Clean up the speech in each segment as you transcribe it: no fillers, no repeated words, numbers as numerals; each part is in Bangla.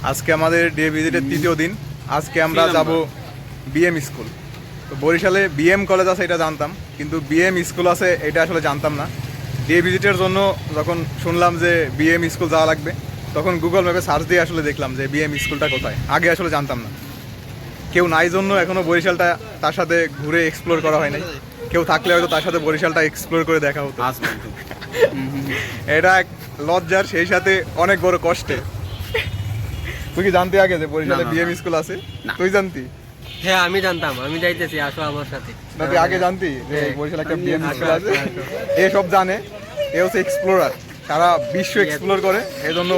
আজকে আমাদের ডে ভিজিটের তৃতীয় দিন। আজকে আমরা যাব বিএম স্কুল। তো বরিশালে বিএম কলেজ আছে এটা জানতাম, কিন্তু বিএম স্কুল আছে এটা আসলে জানতাম না। ডে ভিজিটের জন্য যখন শুনলাম যে বিএম স্কুল যাওয়া লাগবে, তখন গুগল ম্যাপে সার্চ দিয়ে আসলে দেখলাম যে বিএম স্কুলটা কোথায়। আগে আসলে জানতাম না, কেউ নাই জন্য এখনও বরিশালটা তার সাথে ঘুরে এক্সপ্লোর করা হয় নাই। কেউ থাকলে হয়তো তার সাথে বরিশালটা এক্সপ্লোর করে দেখা হতো। এটা এক লজ্জার, সেই সাথে অনেক বড় কষ্টে। তুই কি জানতি আগে যে বরিশালে বিএম স্কুল আছে? তুই জানতি? হ্যাঁ আমি জানতাম, আমি যাইতেছি, আসো আমার সাথে। না তুই আগে জানতি যে বরিশালে একটা বিএম স্কুল আছে? এসব জানে, এ হচ্ছে এক্সপ্লোরার, সারা বিশ্ব এক্সপ্লোর করে, এই জন্য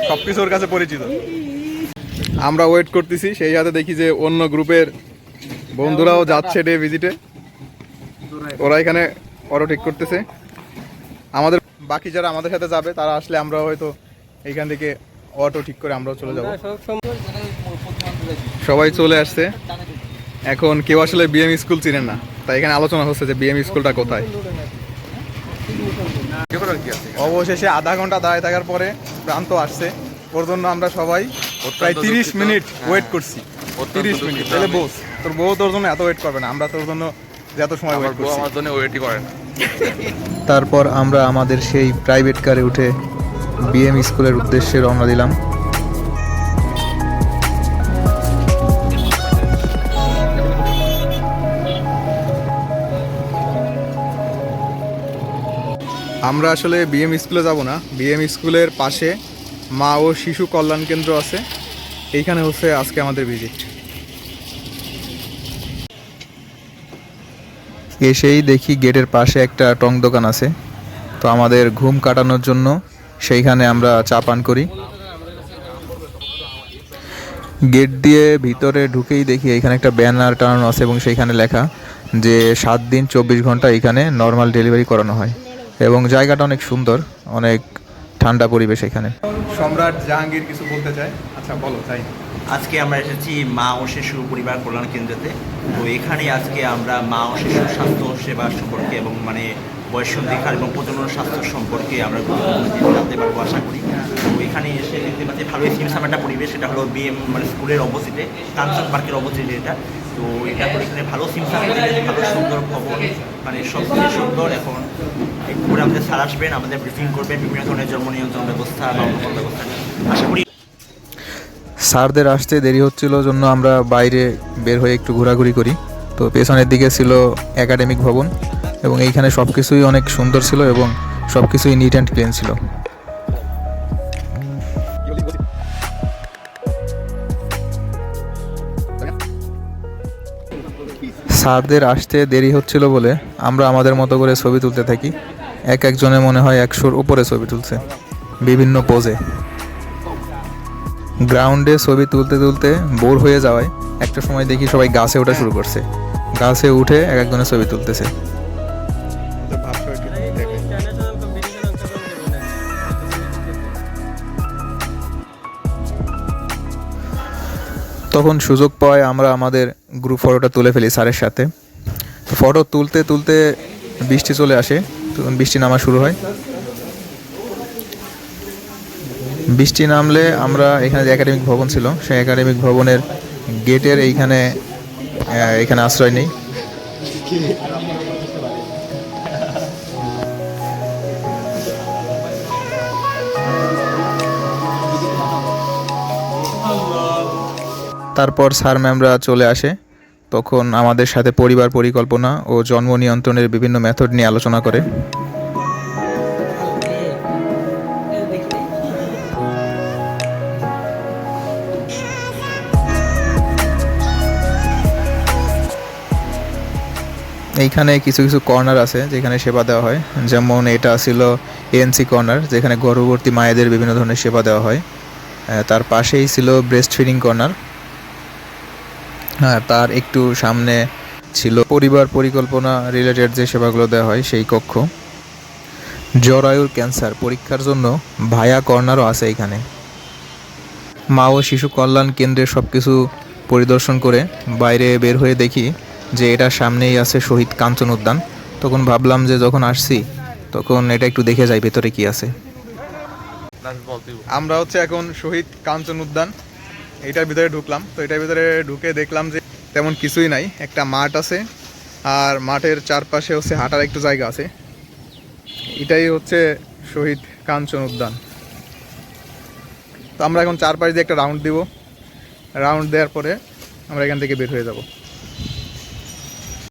সব কিছুর কাছে পরিচিত। আমরা ওয়েট করতেছি, সেই সাথে দেখি যে অন্য গ্রুপের বন্ধুরাও যাচ্ছে ডে ভিজিটে। ওরা এখানে অটো ঠিক করতেছে। আমাদের বাকি যারা আমাদের সাথে যাবে তারা আসলে আমরা হয়তো এইখান থেকে অটো ঠিক করে আমরাও চলে যাব। সবাই চলে আসছে। এখন কেউ আসলে বিএম স্কুল চিনেন না, তাই এখানে আলোচনা হচ্ছে যে বিএম স্কুলটা কোথায়। অবশেষে আধা ঘন্টা দাঁড়িয়ে থাকার পরে প্রান্ত আসছে। ওর জন্য আমরা সবাই প্রায় 30 মিনিট ওয়েট করছি। 30 মিনিট তাহলে বস, তোর বউ তোর জন্য এত ওয়েট করবে না, আমরা তোর জন্য যত সময় ওয়েট করছি। আমার জন্য ওয়েটই করে না। তারপর আমরা আমাদের সেই প্রাইভেট কারে উঠে বিএম স্কুলের উদ্দেশ্যে রওনা দিলাম। আমরা আসলে বিএম স্কুলে যাব না, বিএম স্কুলের পাশে মা ও শিশু কল্যাণ কেন্দ্র আছে, এইখানে হচ্ছে আজকে আমাদের ভিজিট। এসেই দেখি গেটের পাশে একটা টং দোকান আছে, তো আমাদের ঘুম কাটানোর জন্য সেইখানে আমরা চা পান করি। গেট দিয়ে ভিতরে ঢুকেই দেখি এখানে একটা ব্যানার টানানো আছে এবং সেইখানে লেখা যে 7 দিন 24 ঘন্টা এখানে নর্মাল ডেলিভারি করানো হয়, এবং জায়গাটা অনেক সুন্দর, অনেক ঠান্ডা পরিবেশ এখানে। সম্রাট জাহাঙ্গীর কিছু বলতে চায়। আচ্ছা বলো। তাই আজকে আমরা এসেছি মা ও শিশু পরিবার কল্যাণ কেন্দ্রতে। তো এখানে আজকে আমরা মা ও শিশু স্বাস্থ্য সেবা সম্পর্কে এবং বয়ঃসন্ধিকাল এবং প্রজনন স্বাস্থ্য সম্পর্কে আমরা জানতে পারবো আশা করি। তো এখানে এসে দেখতে পাচ্ছি ভালোই সিমসাম একটা পরিবেশ। এটা হলো বিএম স্কুলের অপোজিটে, কাঞ্চন পার্কের অপোজিটে এটা। তো এটা হলো এখানে ভালো সিমসাম পরিবেশ, ভালো সুন্দর ভবন, সব কিছু সুন্দর। এখন একটু করে আমাদের স্যার আসবেন, আমাদের ব্রিফিং করবেন বিভিন্ন ধরনের জন্ম নিয়ন্ত্রণ ব্যবস্থা বা অন্য ব্যবস্থা। আশা করি স্যারদের আসতে দেরি হচ্ছিল জন্য আমরা বাইরে বের হয়ে একটু ঘোরাঘুরি করি। তো পেছনের দিকে ছিল একাডেমিক ভবন, এবং এইখানে সব কিছুই অনেক সুন্দর ছিল এবং সব কিছুই নিট অ্যান্ড ক্লিন ছিল। স্যারদের আসতে দেরি হচ্ছিল বলে আমরা আমাদের মতো করে ছবি তুলতে থাকি। একজনে মনে হয় 100-র উপরে ছবি তুলছে বিভিন্ন পোজে। গ্রাউন্ডে ছবি তুলতে তুলতে বোর হয়ে যাওয়ায় একটা সময় দেখি সবাই গাছে ওঠা শুরু করছে। গাছে উঠে একজনের ছবি তুলতেছে। তখন সুযোগ পাওয়ায় আমরা আমাদের গ্রুপ ফটোটা তুলে ফেলি স্যারের সাথে। তো ফটো তুলতে তুলতে বৃষ্টি চলে আসে, তখন বৃষ্টি নামা শুরু হয়। বৃষ্টি নামলে আমরা এখানে যে একাডেমিক ভবন ছিল সেই একাডেমিক ভবনের গেটের এইখানে আশ্রয় নেই। তারপর স্যার ম্যামরা চলে আসে। তখন আমাদের সাথে পরিবার পরিকল্পনা ও জন্ম নিয়ন্ত্রণের বিভিন্ন মেথড নিয়ে আলোচনা করে। এইখানে কিছু কিছু কর্নার আছে যেখানে সেবা দেওয়া হয়, যেমন এটা ছিল এএনসি কর্নার, যেখানে গর্ভবতী মায়েদের বিভিন্ন ধরনের সেবা দেওয়া হয়। তার পাশেই ছিল ব্রেস্ট ফিডিং কর্নার। তার একটু সামনে ছিল পরিবার পরিকল্পনা রিলেটেড যে সেবাগুলো দেওয়া হয় সেই কক্ষ। জরায়ুর ক্যান্সার পরীক্ষার জন্য ভায়া কর্নারও আছে এখানে। মা ও শিশু কল্যাণ কেন্দ্রের সব কিছু পরিদর্শন করে বাইরে বের হয়ে দেখি যে এটার সামনেই আছে শহীদ কাঞ্চন উদ্যান। তখন ভাবলাম যে যখন আসছি তখন এটা একটু দেখে যাই ভেতরে কি আছে। আমরা হচ্ছে এখন শহীদ কাঞ্চন উদ্যান এটার ভিতরে ঢুকলাম। তো এটার ভিতরে ঢুকে দেখলাম যে তেমন কিছুই নাই, একটা মাঠ আছে আর মাঠের চারপাশে হচ্ছে হাঁটার একটু জায়গা আছে। এটাই হচ্ছে শহীদ কাঞ্চন উদ্যান। তো আমরা এখন চারপাশ দিয়ে একটা রাউন্ড দিব, রাউন্ড দেওয়ার পরে আমরা এখান থেকে বের হয়ে যাব।